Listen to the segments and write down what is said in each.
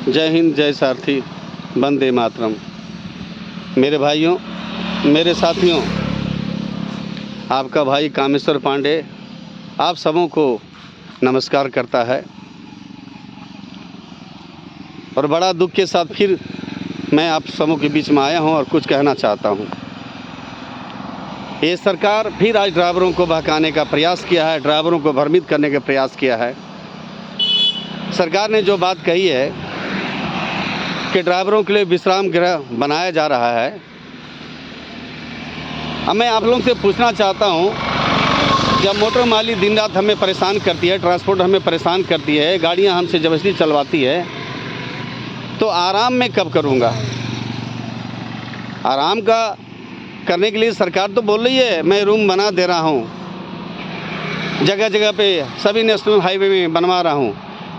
जय हिंद, जय सारथी, वंदे मातरम। मेरे भाइयों, मेरे साथियों, आपका भाई कामेश्वर पांडे आप सबों को नमस्कार करता है और बड़ा दुख के साथ फिर मैं आप सबों के बीच में आया हूं और कुछ कहना चाहता हूं। ये सरकार फिर आज ड्राइवरों को बहकाने का प्रयास किया है, ड्राइवरों को भ्रमित करने का प्रयास किया है। सरकार ने जो बात कही है कि ड्राइवरों के लिए विश्राम गृह बनाया जा रहा है, अब मैं आप लोगों से पूछना चाहता हूं, जब मोटर माली दिन रात हमें परेशान करती है, ट्रांसपोर्ट हमें परेशान करती है, गाड़ियां हमसे ज़बरदस्ती चलवाती है, तो आराम मैं कब करूंगा? आराम का करने के लिए सरकार तो बोल रही है मैं रूम बना दे रहा हूं, जगह जगह पे सभी नेशनल हाईवे में बनवा रहा हूं,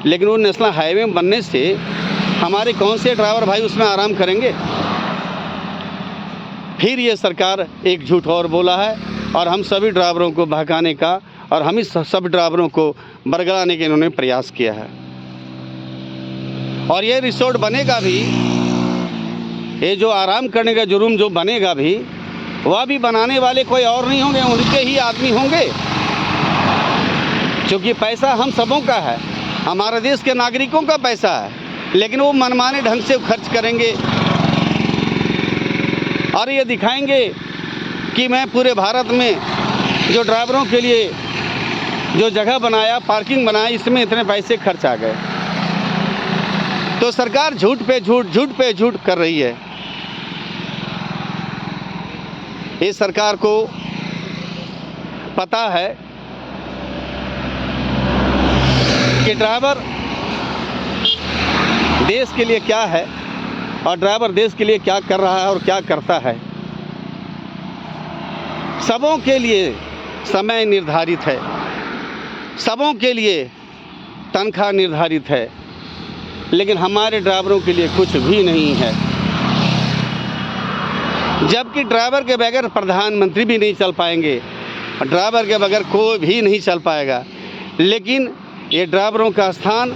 लेकिन वो नेशनल हाईवे में बनने से हमारे कौन से ड्राइवर भाई उसमें आराम करेंगे? फिर ये सरकार एक झूठ और बोला है और हम सभी ड्राइवरों को बहकाने का और हम इस सब ड्राइवरों को बरगलाने के इन्होंने प्रयास किया है। और ये रिसोर्ट बनेगा भी, ये जो आराम करने का जो रूम जो बनेगा भी, वह भी बनाने वाले कोई और नहीं होंगे, उनके ही आदमी होंगे, क्योंकि पैसा हम सबों का है, हमारे देश के नागरिकों का पैसा है, लेकिन वो मनमाने ढंग से खर्च करेंगे और ये दिखाएंगे कि मैं पूरे भारत में जो ड्राइवरों के लिए जो जगह बनाया, पार्किंग बनाया, इसमें इतने पैसे खर्च आ गए। तो सरकार झूठ पे झूठ कर रही है। इस सरकार को पता है कि ड्राइवर देश के लिए क्या है और ड्राइवर देश के लिए क्या कर रहा है और क्या करता है। सबों के लिए समय निर्धारित है, सबों के लिए तनख्वाह निर्धारित है, लेकिन हमारे ड्राइवरों के लिए कुछ भी नहीं है। जबकि ड्राइवर के बगैर प्रधानमंत्री भी नहीं चल पाएंगे, ड्राइवर के बगैर कोई भी नहीं चल पाएगा, लेकिन ये ड्राइवरों का स्थान,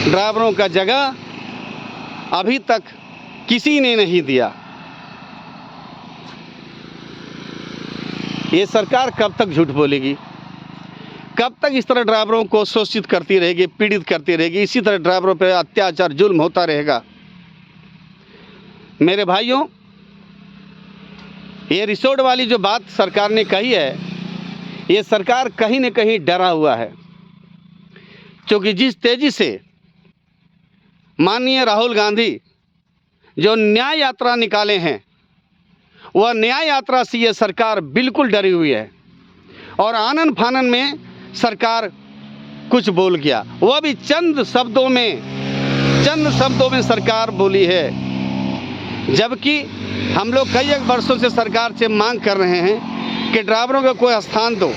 ड्राइवरों का जगह अभी तक किसी ने नहीं दिया। ये सरकार कब तक झूठ बोलेगी? कब तक इस तरह ड्राइवरों को शोषित करती रहेगी, पीड़ित करती रहेगी? इसी तरह ड्राइवरों पर अत्याचार, जुल्म होता रहेगा। मेरे भाइयों, ये रिसोर्ट वाली जो बात सरकार ने कही है, ये सरकार कहीं न कहीं डरा हुआ है, क्योंकि जिस तेजी से माननीय राहुल गांधी जो न्याय यात्रा निकाले हैं, वह न्याय यात्रा से ये सरकार बिल्कुल डरी हुई है और आनन फानन में सरकार कुछ बोल गया, वह भी चंद शब्दों में सरकार बोली है। जबकि हम लोग कई एक वर्षों से सरकार से मांग कर रहे हैं कि ड्राइवरों को कोई स्थान दो,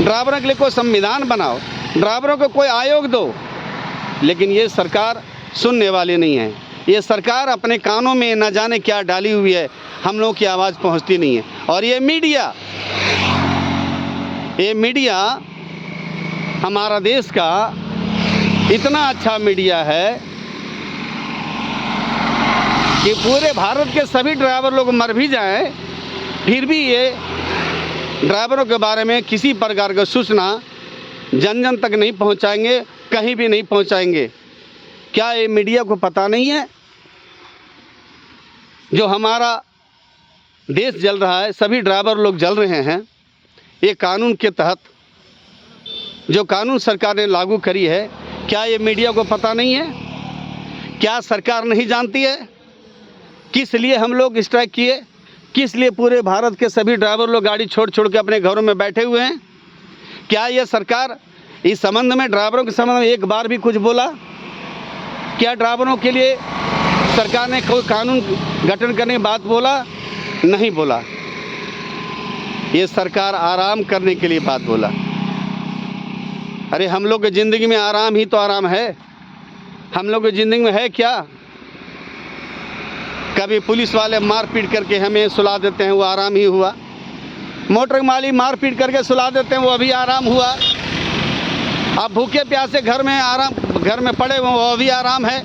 ड्राइवरों के लिए कोई संविधान बनाओ, ड्राइवरों को कोई आयोग दो, लेकिन ये सरकार सुनने वाली नहीं है। ये सरकार अपने कानों में न जाने क्या डाली हुई है, हम लोगों की आवाज़ पहुंचती नहीं है। और ये मीडिया हमारा देश का इतना अच्छा मीडिया है कि पूरे भारत के सभी ड्राइवर लोग मर भी जाएं, फिर भी ये ड्राइवरों के बारे में किसी प्रकार का सूचना जन जन तक नहीं पहुंचाएंगे, कहीं भी नहीं पहुंचाएंगे। क्या ये मीडिया को पता नहीं है जो हमारा देश जल रहा है, सभी ड्राइवर लोग जल रहे हैं, ये कानून के तहत जो कानून सरकार ने लागू करी है, क्या ये मीडिया को पता नहीं है? क्या सरकार नहीं जानती है किस लिए हम लोग स्ट्राइक किए, किस लिए पूरे भारत के सभी ड्राइवर लोग गाड़ी छोड़ के अपने घरों में बैठे हुए हैं? क्या ये सरकार इस संबंध में, ड्राइवरों के संबंध में एक बार भी कुछ बोला? क्या ड्राइवरों के लिए सरकार ने कोई कानून गठन करने की बात बोला? नहीं बोला। ये सरकार आराम करने के लिए बात बोला। अरे हम लोग की ज़िंदगी में आराम ही तो आराम है, हम लोग की ज़िंदगी में है क्या? कभी पुलिस वाले मार पीट करके हमें सुला देते हैं, वो आराम ही हुआ। मोटर माली मार पीट करके सुला देते हैं, वो अभी आराम हुआ। अब भूखे प्यासे घर में पड़े हुए, वो भी आराम है।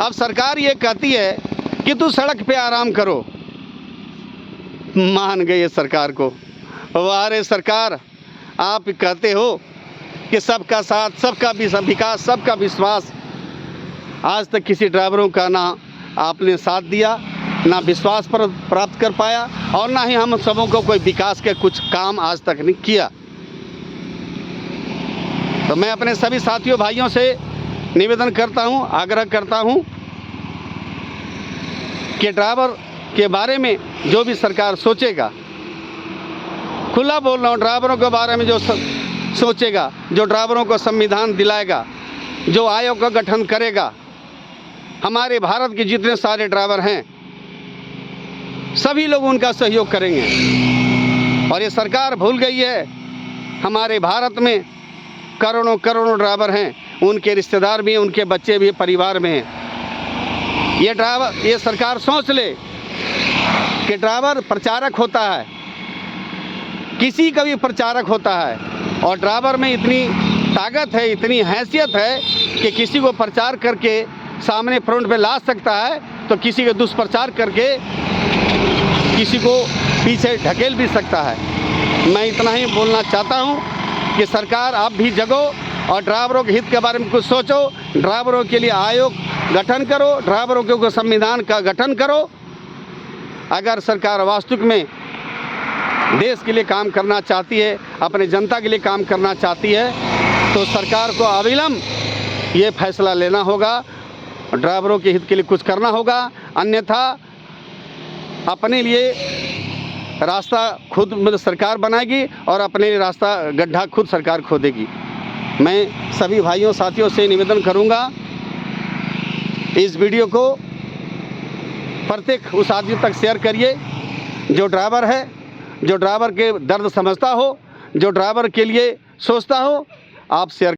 अब सरकार ये कहती है कि तू सड़क पे आराम करो। मान गई सरकार को। वाह रे सरकार, आप कहते हो कि सबका साथ, सबका विकास, सबका विश्वास। आज तक किसी ड्राइवरों का ना आपने साथ दिया, ना विश्वास पर प्राप्त कर पाया, और ना ही हम सबों को कोई विकास के कुछ काम आज तक नहीं किया। तो मैं अपने सभी साथियों भाइयों से निवेदन करता हूं, आग्रह करता हूं कि ड्राइवर के बारे में जो भी सरकार सोचेगा, खुला बोल रहा हूँ, ड्राइवरों के बारे में जो सोचेगा, जो ड्राइवरों को संविधान दिलाएगा, जो आयोग का गठन करेगा, हमारे भारत के जितने सारे ड्राइवर हैं सभी लोग उनका सहयोग करेंगे। और ये सरकार भूल गई है, हमारे भारत में करोड़ों करोड़ों ड्राइवर हैं, उनके रिश्तेदार भी हैं, उनके बच्चे भी परिवार में हैं। ये सरकार सोच ले कि ड्राइवर प्रचारक होता है, किसी का भी प्रचारक होता है, और ड्राइवर में इतनी ताकत है, इतनी हैसियत है कि किसी को प्रचार करके सामने फ्रंट पे ला सकता है, तो किसी के दुष्प्रचार करके किसी को पीछे ढकेल भी सकता है। मैं इतना ही बोलना चाहता हूँ कि सरकार आप भी जगो और ड्राइवरों के हित के बारे में कुछ सोचो। ड्राइवरों के लिए आयोग गठन करो, ड्राइवरों के संविधान का गठन करो। अगर सरकार वास्तविक में देश के लिए काम करना चाहती है, अपने जनता के लिए काम करना चाहती है, तो सरकार को अविलंब ये फैसला लेना होगा, ड्राइवरों के हित के लिए कुछ करना होगा। अन्यथा अपने लिए रास्ता खुद सरकार बनाएगी और अपने लिए रास्ता गड्ढा खुद सरकार खोदेगी। मैं सभी भाइयों साथियों से निवेदन करूंगा, इस वीडियो को प्रत्येक उस आदमी तक शेयर करिए जो ड्राइवर है, जो ड्राइवर के दर्द समझता हो, जो ड्राइवर के लिए सोचता हो। आप शेयर